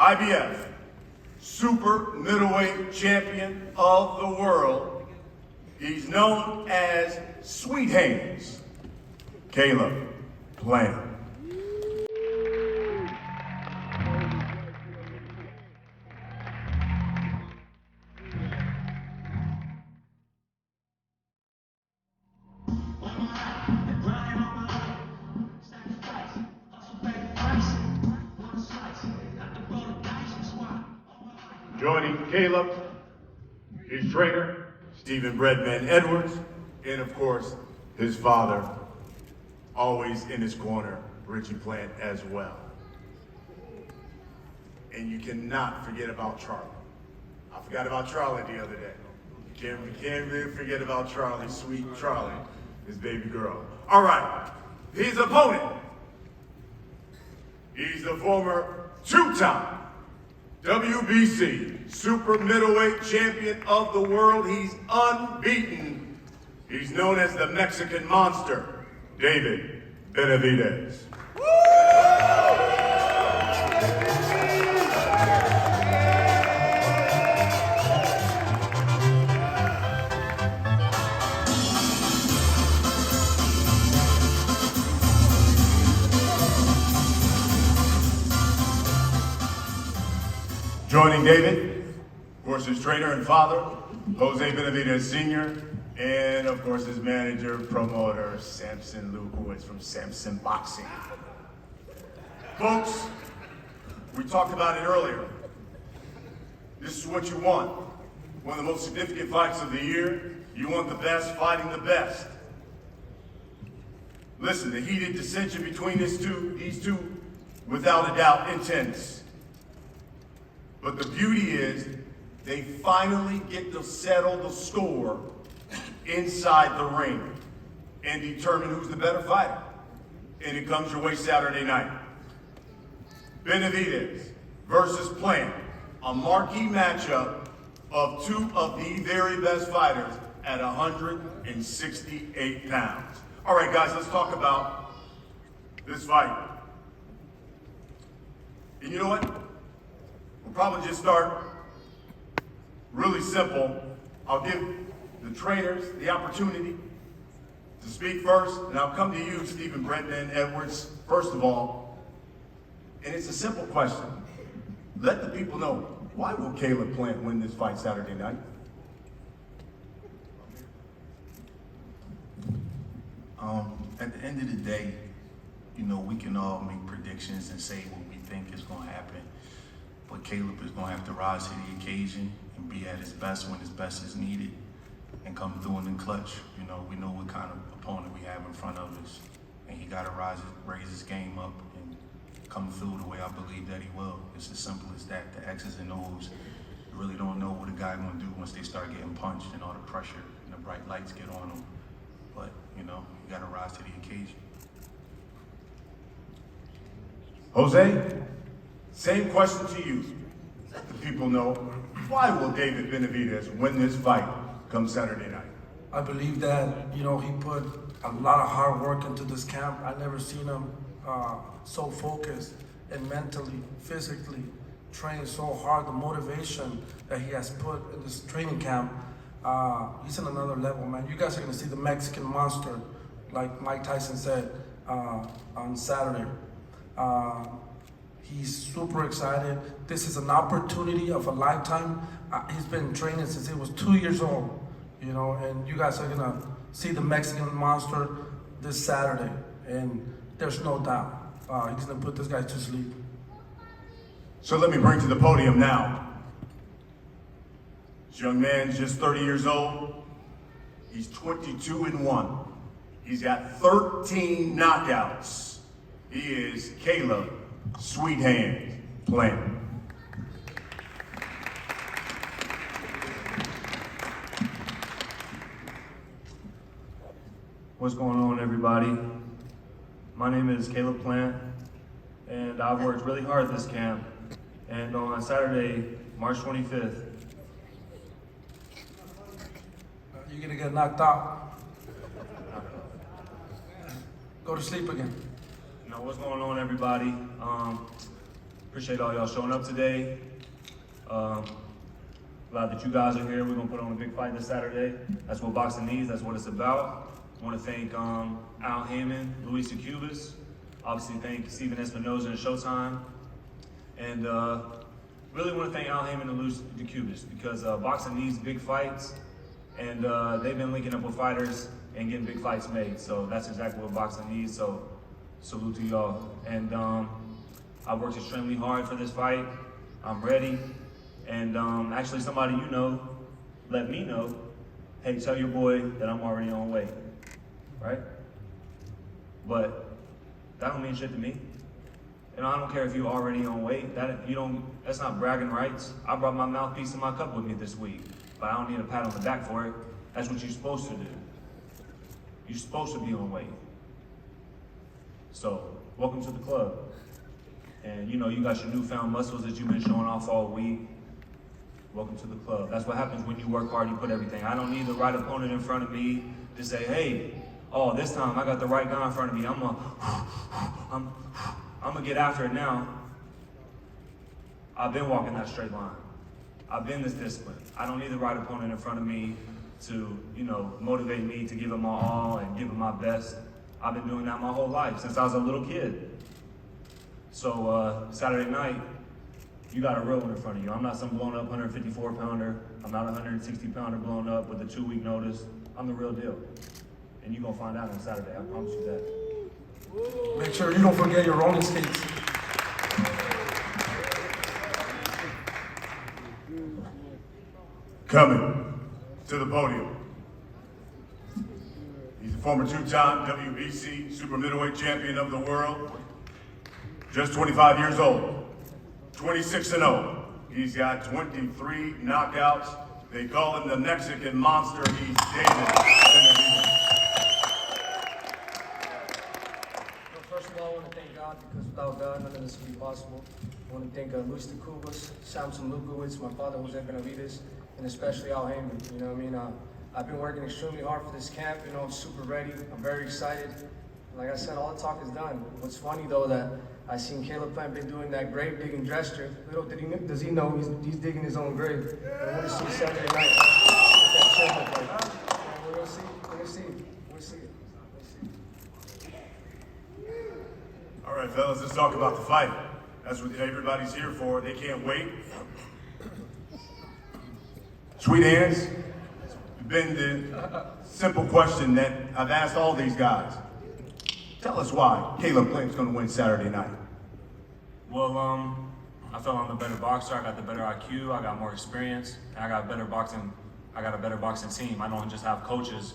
IBF super middleweight champion of the world. He's known as Sweet Hands, Caleb Plant. Joining Caleb, his trainer, Stephen Breadman Edwards, and of course, his father, always in his corner, Richie Plant as well. And you cannot forget about Charlie. I forgot about Charlie the other day. You can't really forget about Charlie, sweet Charlie, his baby girl. All right, his opponent. He's the former two-time WBC super middleweight champion of the world. He's unbeaten. He's known as the Mexican Monster, David Benavidez. Joining David, of course, his trainer and father, Jose Benavidez Sr., and of course his manager, promoter, Samson Lukowitz from Samson Boxing. Folks, we talked about it earlier. This is what you want. One of the most significant fights of the year. You want the best fighting the best. Listen, the heated dissension between these two, without a doubt, intense. But the beauty is, they finally get to settle the score inside the ring and determine who's the better fighter. And it comes your way Saturday night. Benavidez versus Plant, a marquee matchup of two of the very best fighters at 168 pounds. All right, guys, let's talk about this fight. And you know what? We'll probably just start really simple. I'll give the trainers the opportunity to speak first, and I'll come to you, Stephen Breadman Edwards, first of all. And it's a simple question. Let the people know, why will Caleb Plant win this fight Saturday night? At the end of the day, you know, we can all make predictions and say what we think is going to happen. But Caleb is going to have to rise to the occasion and be at his best when his best is needed and come through in the clutch. You know, we know what kind of opponent we have in front of us. And he got to raise his game up and come through the way I believe that he will. It's as simple as that. The X's and O's, you really don't know what a guy going to do once they start getting punched and all the pressure and the bright lights get on him. But, you know, you got to rise to the occasion. Jose, same question to you. Let the people know, why will David Benavidez win this fight come Saturday night? I believe that, you know, he put a lot of hard work into this camp. I've never seen him so focused and mentally, physically trained so hard. The motivation that he has put in this training camp, he's on another level, man. You guys are gonna see the Mexican Monster, like Mike Tyson said on Saturday. He's super excited. This is an opportunity of a lifetime. He's been training since he was 2 years old, you know, and you guys are gonna see the Mexican Monster this Saturday, and there's no doubt he's gonna put this guy to sleep. So let me bring to the podium now. This young man's just 30 years old. He's 22-1. He's got 13 knockouts. He is Caleb Sweet Hands Plant. What's going on, everybody? My name is Caleb Plant, and I've worked really hard this camp. And on Saturday, March 25th, You're gonna get knocked out. Go to sleep again. you know, what's going on, everybody? Appreciate all y'all showing up today. Glad that you guys are here. We're gonna put on a big fight this Saturday. That's what boxing needs. That's what it's about. I want to thank Al Hammond, Luis Cubas. Obviously, thank Steven Espinoza and Showtime, and really want to thank Al Hammond and Luis Cubas because boxing needs big fights, and they've been linking up with fighters and getting big fights made. So that's exactly what boxing needs. So salute to y'all. And I've worked extremely hard for this fight. I'm ready. And actually somebody you know let me know, hey, tell your boy that I'm already on weight, right? But that don't mean shit to me. You know, I don't care if you're already on weight. That's not bragging rights. I brought my mouthpiece and my cup with me this week, but I don't need a pat on the back for it. That's what you're supposed to do. You're supposed to be on weight. So, welcome to the club. And you know, you got your newfound muscles that you've been showing off all week. Welcome to the club. That's what happens when you work hard, you put everything. I don't need the right opponent in front of me to say, hey, oh, this time I got the right guy in front of me. I'm gonna get after it now. I've been walking that straight line. I've been this disciplined. I don't need the right opponent in front of me to, you know, motivate me to give it my all and give it my best. I've been doing that my whole life, since I was a little kid. So Saturday night, you got a real one in front of you. I'm not some blown up 154 pounder. I'm not a 160 pounder blown up with a 2-week notice. I'm the real deal. And you're gonna find out on Saturday, I promise you that. Make sure you don't forget your rolling skates. Coming to the podium. He's a former 2-time WBC super middleweight champion of the world. Just 25 years old. 26-0. He's got 23 knockouts. They call him the Mexican Monster. He's David Benavidez. Well, first of all, I want to thank God because without God, none of this would be possible. I want to thank Luis Cubas, Samson Lukowitz, my father Jose Benavidez, and especially Al Hammond. You know what I mean? I've been working extremely hard for this camp. You know, I'm super ready. I'm very excited. Like I said, all the talk is done. What's funny though that I seen Caleb Plant been doing that grave digging gesture. Little does he know he's digging his own grave. I want to see Saturday night with that chin up like that. We're gonna see. We'll see it. All right, fellas, let's talk about the fight. That's what everybody's here for. They can't wait. Sweet hands. Been the simple question that I've asked all these guys. Tell us why Caleb Plant's going to win Saturday night. Well, I felt I'm the better boxer. I got the better IQ. I got more experience. And I got better boxing. I got a better boxing team. I don't just have coaches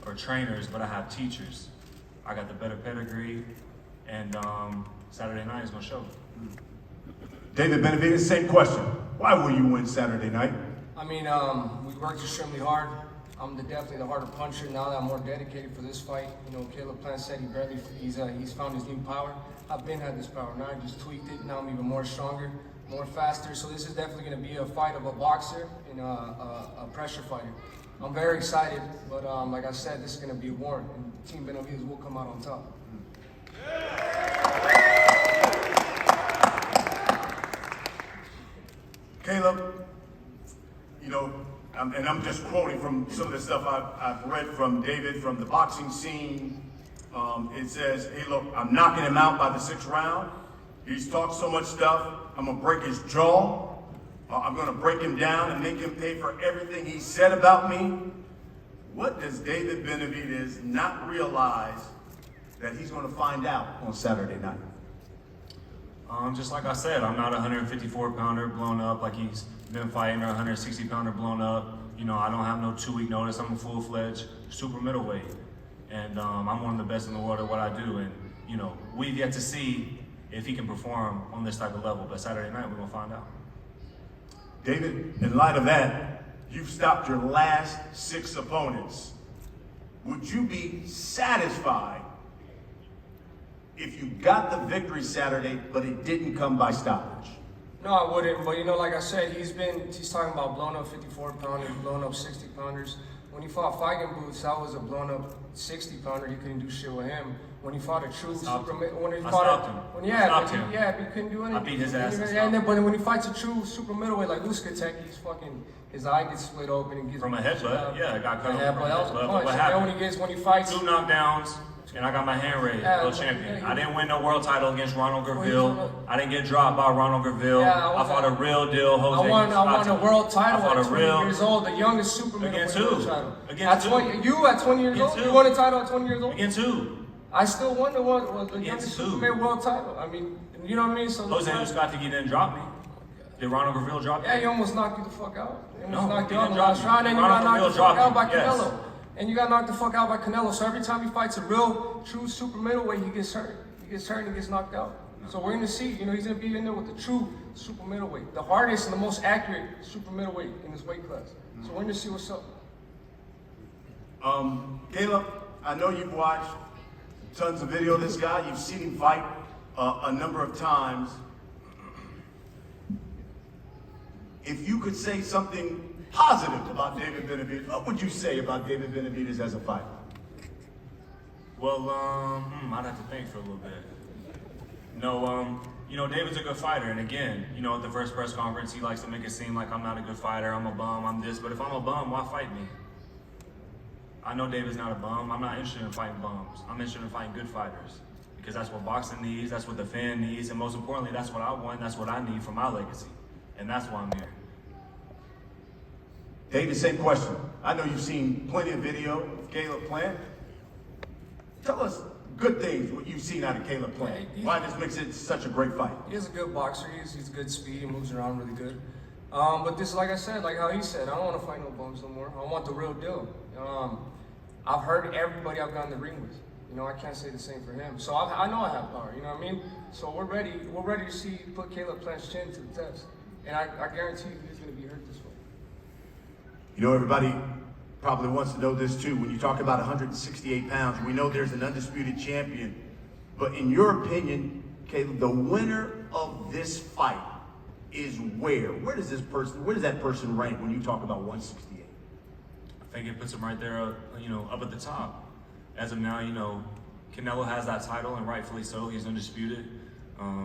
or trainers, but I have teachers. I got the better pedigree, and Saturday night is going to show. David Benavidez, same question. Why will you win Saturday night? I mean, we worked extremely hard. I'm definitely the harder puncher now that I'm more dedicated for this fight. You know, Caleb Plant said he's found his new power. I've been had this power. Now I just tweaked it. Now I'm even more stronger, more faster. So this is definitely going to be a fight of a boxer and a pressure fighter. I'm very excited, but like I said, this is going to be a war, and Team Benavidez will come out on top. Caleb, you know, and I'm just quoting from some of the stuff I've read from David from the boxing scene. It says, hey, look, I'm knocking him out by the 6th round. He's talked so much stuff. I'm going to break his jaw. I'm going to break him down and make him pay for everything he said about me. What does David Benavidez not realize that he's going to find out on Saturday night? Just like I said, I'm not a 154 pounder blown up like he's been fighting, or a 160 pounder blown up. You know, I don't have no 2-week notice. I'm a full-fledged super middleweight. And I'm one of the best in the world at what I do. And, you know, we've yet to see if he can perform on this type of level. But Saturday night, we're going to find out. David, in light of that, you've stopped your last 6 opponents. Would you be satisfied if you got the victory Saturday, but it didn't come by stoppage? No, I wouldn't. But you know, like I said, he's talking about blown up 54 pounders, blown up 60 pounders. When he fought Fighting Boots, that was a blown up 60-pounder. He couldn't do shit with him. When he fought a true super, when he fought him. but he couldn't do anything. I beat his ass. But when he fights a true super middleweight like Uskatek, his eye gets split open and gets from a headbutt. Yeah, I got cut off from a that was a headbutt. punch. What And happened? then when he fights 2 knockdowns, and I got my hand raised. World champion. I didn't win no world title against Ronald Gurville. I didn't get dropped by Ronald Gurville. I fought a real deal, Jose. I won a world title I fought at a 20 real years old, the youngest super middleweight world title. Against at 20 years old? You won a title at 20 years old? Against who? I still won the youngest super world title. I mean, you know what I mean? So Jose Uskatik didn't drop me. Did Ronald Gurville drop me? Yeah, he almost knocked you the fuck out. He almost knocked you he out in the didn't last drop me. round, and you got knocked the fuck out by Yes. Canelo. And you got knocked the fuck out by Canelo. So every time he fights a real, true super middleweight, he gets hurt. He gets hurt and he gets knocked out. So we're going to see, he's going to be in there with the true super middleweight. The hardest and the most accurate super middleweight in his weight class. So we're going to see what's up. Caleb, I know you've watched tons of video of this guy. You've seen him fight a number of times. If you could say something positive about David Benavidez, what would you say about David Benavidez as a fighter? Well, I'd have to think for a little bit. David's a good fighter, and again, at the first press conference, he likes to make it seem like I'm not a good fighter, I'm a bum, I'm this, but if I'm a bum, why fight me? I know David's not a bum. I'm not interested in fighting bums. I'm interested in fighting good fighters, because that's what boxing needs, that's what the fan needs, and most importantly, that's what I want, that's what I need for my legacy, and that's why I'm here. David, same question. I know you've seen plenty of video of Caleb Plant. Tell us good things, what you've seen out of Caleb Plant. Why this makes it such a great fight. He's a good boxer. He's good speed. He moves around really good. But this, like I said, like how he said, I don't want to fight no bums no more. I want the real deal. I've heard everybody I've gotten in the ring with. I can't say the same for him. So I know I have power. You know what I mean? So we're ready. We're ready to see put Caleb Plant's chin to the test. And I guarantee you he's going to be hurt this way. Everybody probably wants to know this too. When you talk about 168 pounds, we know there's an undisputed champion. But in your opinion, Caleb, the winner of this fight is where? Where does that person rank when you talk about 168? I think it puts him right there, up at the top. As of now, Canelo has that title, and rightfully so. He's undisputed.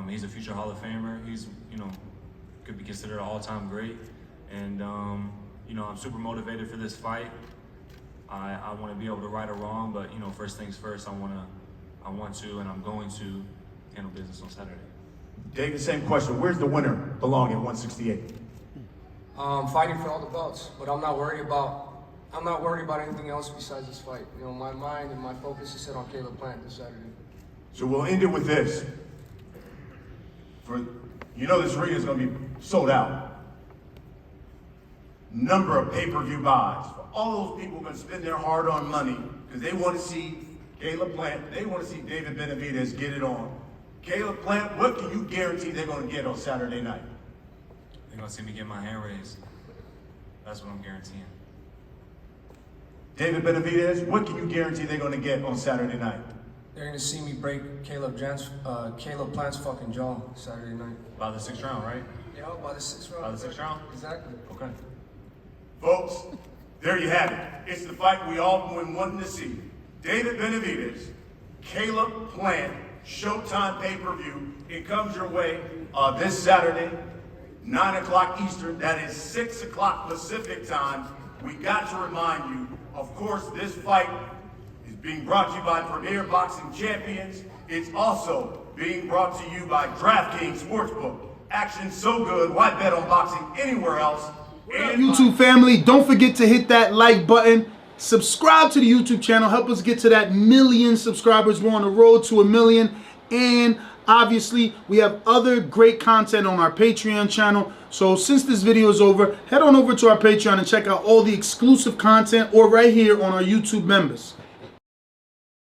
He's a future Hall of Famer. He's, could be considered an all-time great. And, I'm super motivated for this fight. I want to be able to right or wrong, but, first things first, I want to, and I'm going to handle business on Saturday. David, same question. Where's the winner belong at 168? Fighting for all the belts, but I'm not worried about anything else besides this fight. My mind and my focus is set on Caleb Plant this Saturday. So we'll end it with this. This arena is going to be sold out. Number of pay-per-view buys. For all those people who are going to spend their hard-earned money because they want to see Caleb Plant, they want to see David Benavidez get it on. Caleb Plant, what can you guarantee they're going to get on Saturday night? They're going to see me get my hand raised. That's what I'm guaranteeing. David Benavidez, what can you guarantee they're going to get on Saturday night? They're going to see me break Caleb Plant's fucking jaw Saturday night. By the 6th round, right? Yeah, by the 6th round. By the 6th round? Exactly. Okay. Folks, there you have it. It's the fight we all been wanting to see. David Benavidez, Caleb Plant, Showtime pay-per-view. It comes your way this Saturday, 9 o'clock Eastern. That is 6 o'clock Pacific time. We got to remind you, of course, this fight is being brought to you by Premier Boxing Champions. It's also being brought to you by DraftKings Sportsbook. Action so good, why bet on boxing anywhere else? And YouTube family, don't forget to hit that like button. Subscribe to the YouTube channel. Help us get to that 1 million subscribers. We're on the road to 1 million. And obviously, we have other great content on our Patreon channel. So since this video is over, head on over to our Patreon and check out all the exclusive content or right here on our YouTube members.